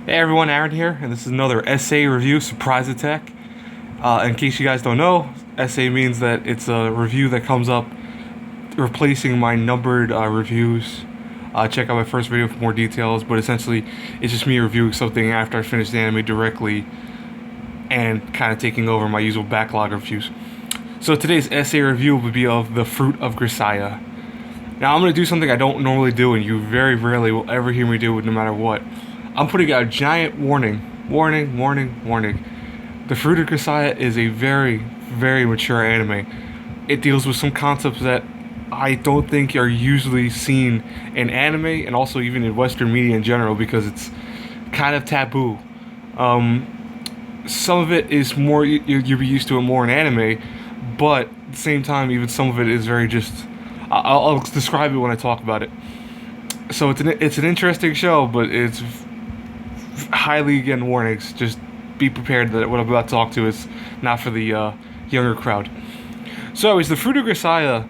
Hey everyone, Aaron here, and this is another essay review surprise attack. In case you guys don't know, essay means that it's a review that comes up replacing my numbered reviews. Check out my first video for more details, but essentially it's just me reviewing something after I finish the anime directly and kind of taking over my usual backlog of reviews. So today's essay review will be of The Fruit of Grisaia. Now I'm going to do something I don't normally do, and you very rarely will ever hear me do it no matter what. I'm putting out a giant warning. Warning, warning, warning. The Fruit of Grisaia is a very, very mature anime. It deals with some concepts that I don't think are usually seen in anime and also even in Western media in general because it's kind of taboo. Some of it is more, you'll be used to it more in anime, but at the same time, even some of it is very just, I'll describe it when I talk about it. So it's an interesting show, but it's highly, again, warnings. Just be prepared that what I'm about to talk to is not for the younger crowd. So anyways, The Fruit of Grisaia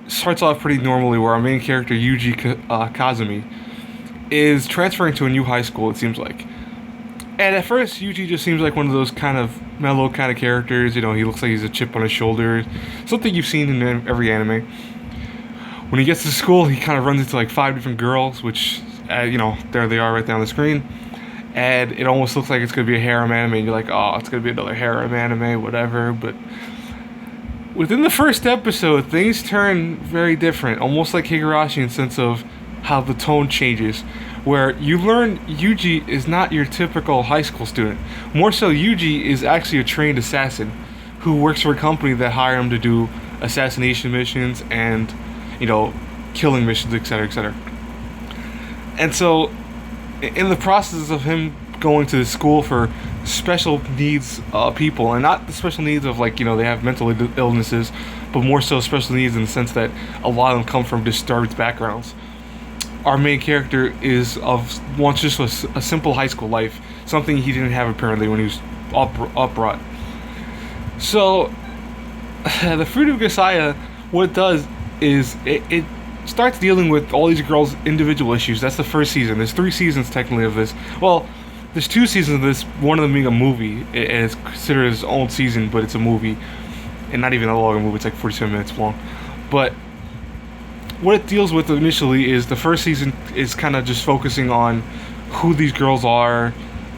starts off pretty normally, where our main character, Yuji Kazumi, is transferring to a new high school, it seems like. And at first, Yuji just seems like one of those kind of mellow kind of characters. You know, he looks like he's a chip on his shoulder. Something you've seen in every anime. When he gets to school, he kind of runs into like 5 different girls, which, there they are right there on the screen. And it almost looks like it's going to be a harem anime, and you're like, oh, it's going to be another harem anime, whatever. But within the first episode, things turn very different, almost like Higurashi in the sense of how the tone changes, where you learn Yuji is not your typical high school student. More so, Yuji is actually a trained assassin who works for a company that hire him to do assassination missions and, killing missions, etc., etc. And so, in the process of him going to school for special needs people, and not the special needs of they have mental illnesses, but more so special needs in the sense that a lot of them come from disturbed backgrounds. Our main character is wants just a simple high school life, something he didn't have apparently when he was upbrought. So, the Fruit of Grisaia, what it does is it starts dealing with all these girls' individual issues. That's the first season. There's 3 seasons technically of this. Well, there's 2 seasons of this, one of them being a movie, and it's considered its own season, but it's a movie, and not even a long movie, it's like 47 minutes long. But what it deals with initially is the first season is kind of just focusing on who these girls are,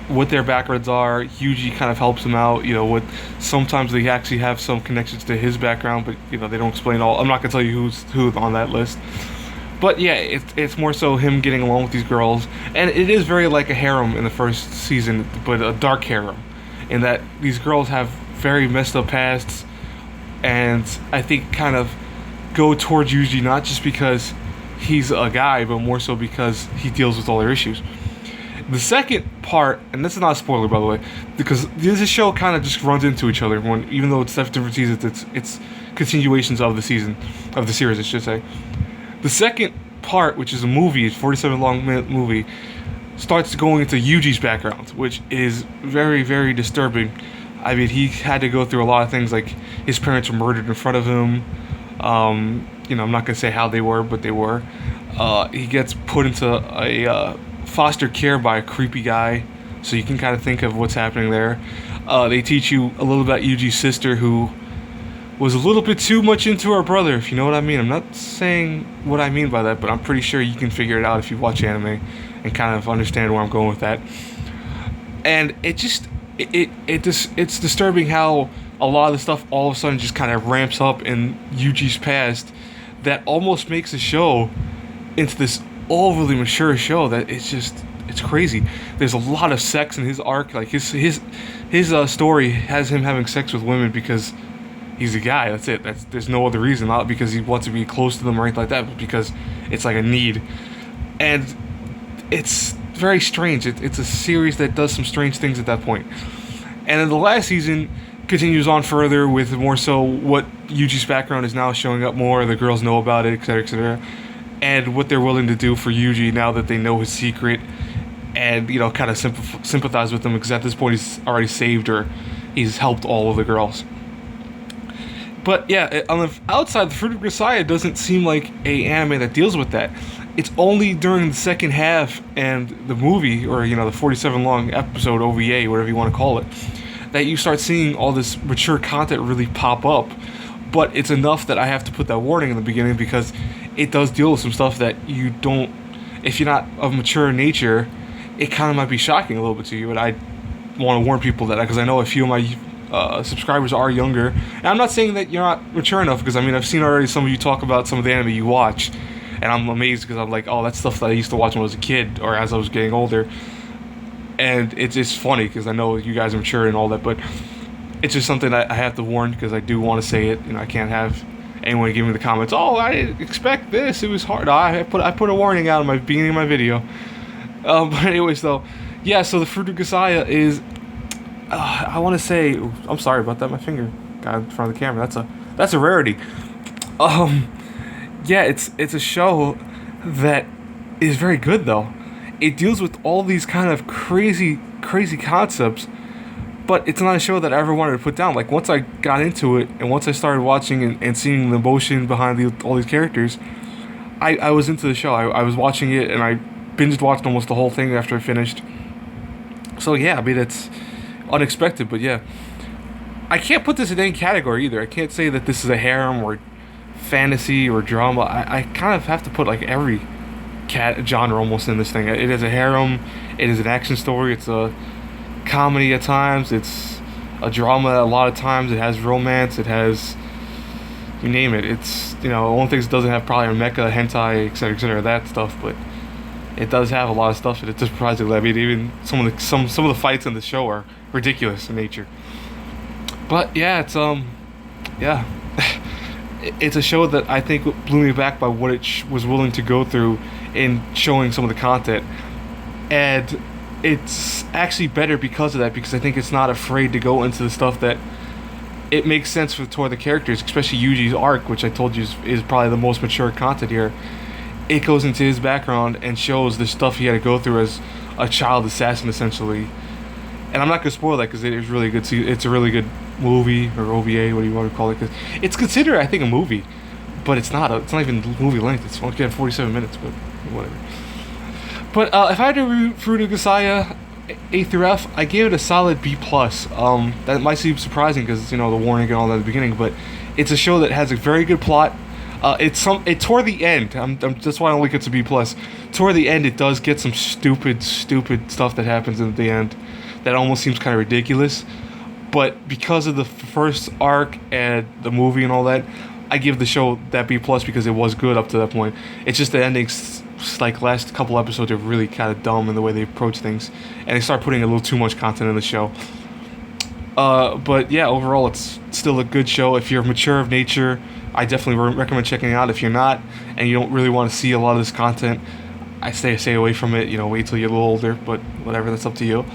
what their backgrounds are. Yuji kind of helps them out, what sometimes they actually have some connections to his background, but they don't explain all. I'm not gonna tell you who's on that list. But yeah, it's more so him getting along with these girls, and it is very like a harem in the first season, but a dark harem, in that these girls have very messed up pasts, and I think kind of go towards Yuji not just because he's a guy, but more so because he deals with all their issues. The second part, and this is not a spoiler by the way, because this show kind of just runs into each other. Even though it's different seasons, it's continuations of the series, I should say. The second part, which is a movie, it's 47-minute movie, starts going into Yuji's background, which is very, very disturbing. I mean, he had to go through a lot of things, like his parents were murdered in front of him. I'm not gonna say how they were, but they were. He gets put into a foster care by a creepy guy, so you can kind of think of what's happening there. They teach you a little about Yuji's sister, who was a little bit too much into her brother, if you know what I mean. I'm not saying what I mean by that, but I'm pretty sure you can figure it out if you watch anime and kind of understand where I'm going with that. And it's disturbing how a lot of the stuff all of a sudden just kind of ramps up in Yuji's past that almost makes the show into this overly mature show that it's crazy. There's a lot of sex in his arc. Like his story has him having sex with women because he's a guy. That's it. There's no other reason. Not because he wants to be close to them or anything like that, but because it's like a need. And it's very strange. It's a series that does some strange things at that point. And then the last season continues on further with more so what Yuji's background is now showing up more. The girls know about it, etc., etc., and what they're willing to do for Yuji now that they know his secret, and kind of sympathize with him, because at this point he's already saved her. He's helped all of the girls. But yeah, on the outside, The Fruit of Grisaia doesn't seem like a anime that deals with that. it's only during the second half and the movie, or the 47 long episode OVA, whatever you want to call it, that you start seeing all this mature content really pop up. But it's enough that I have to put that warning in the beginning, because it does deal with some stuff that you don't, if you're not of mature nature, it kind of might be shocking a little bit to you. And I want to warn people that, because I know a few of my subscribers are younger. And I'm not saying that you're not mature enough, because I've seen already some of you talk about some of the anime you watch, and I'm amazed, because I'm like, oh, that's stuff that I used to watch when I was a kid or as I was getting older. And it's just funny, because I know you guys are mature and all that, but it's just something that I have to warn, because I do want to say it. I can't have anyone give me the comments, oh, I didn't expect this, it was hard. I put a warning out in my beginning of my video. But anyways, though, yeah, so the Fruit of Grisaia is, I want to say, I'm sorry about that, my finger got in front of the camera, that's a rarity. Yeah, it's a show that is very good, though. It deals with all these kind of crazy concepts, but it's not a show that I ever wanted to put down. Like, once I got into it, and once I started watching and seeing the emotion behind all these characters, I was into the show. I was watching it, and I binged watched almost the whole thing after I finished. So yeah, it's unexpected, but yeah. I can't put this in any category either. I can't say that this is a harem or fantasy or drama. I kind of have to put like every genre almost in this thing. It is a harem, it is an action story, it's a comedy at times, it's a drama a lot of times, it has romance, it has, you name it. It's, the only things it doesn't have probably are mecha, hentai, etc., that stuff, but it does have a lot of stuff that it just surprisingly. Even some of the fights in the show are ridiculous in nature. But yeah, it's yeah. It's a show that I think blew me back by what it was willing to go through in showing some of the content. And it's actually better because of that, because I think it's not afraid to go into the stuff that it makes sense for the characters, especially Yuji's arc, which I told you is probably the most mature content here. It goes into his background and shows the stuff he had to go through as a child assassin, essentially. And I'm not going to spoil that, because it is really good. It's a really good movie, or OVA, what do you want to call it? Cause it's considered, I think, a movie, but it's not. It's not even movie length. It's only 47 minutes, but whatever. But if I had to review Fruit of Grisaia A through F, I gave it a solid B+. That might seem surprising, because the warning and all that at the beginning, but it's a show that has a very good plot. It toward the end. That's why I only get to B+. Toward the end, it does get some stupid stuff that happens at the end that almost seems kind of ridiculous. But because of the first arc and the movie and all that, I give the show that B+, because it was good up to that point. It's just the endings, like last couple episodes, are really kind of dumb in the way they approach things, and they start putting a little too much content in the show. But yeah, overall, it's still a good show. If you're mature of nature, I definitely recommend checking it out. If you're not, and you don't really want to see a lot of this content, I stay away from it. Wait till you're a little older, but whatever, that's up to you.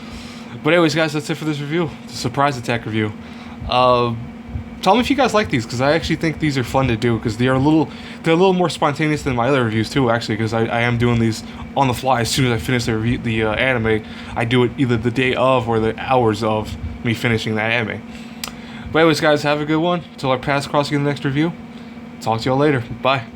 But anyways, guys, that's it for this review. It's a surprise attack review. Tell me if you guys like these, because I actually think these are fun to do, because they're a little more spontaneous than my other reviews too, actually, because I am doing these on the fly. As soon as I finish the anime, I do it either the day of or the hours of me finishing that anime. But anyways, guys, have a good one. Until I pass across you in the next review, talk to y'all later. Bye.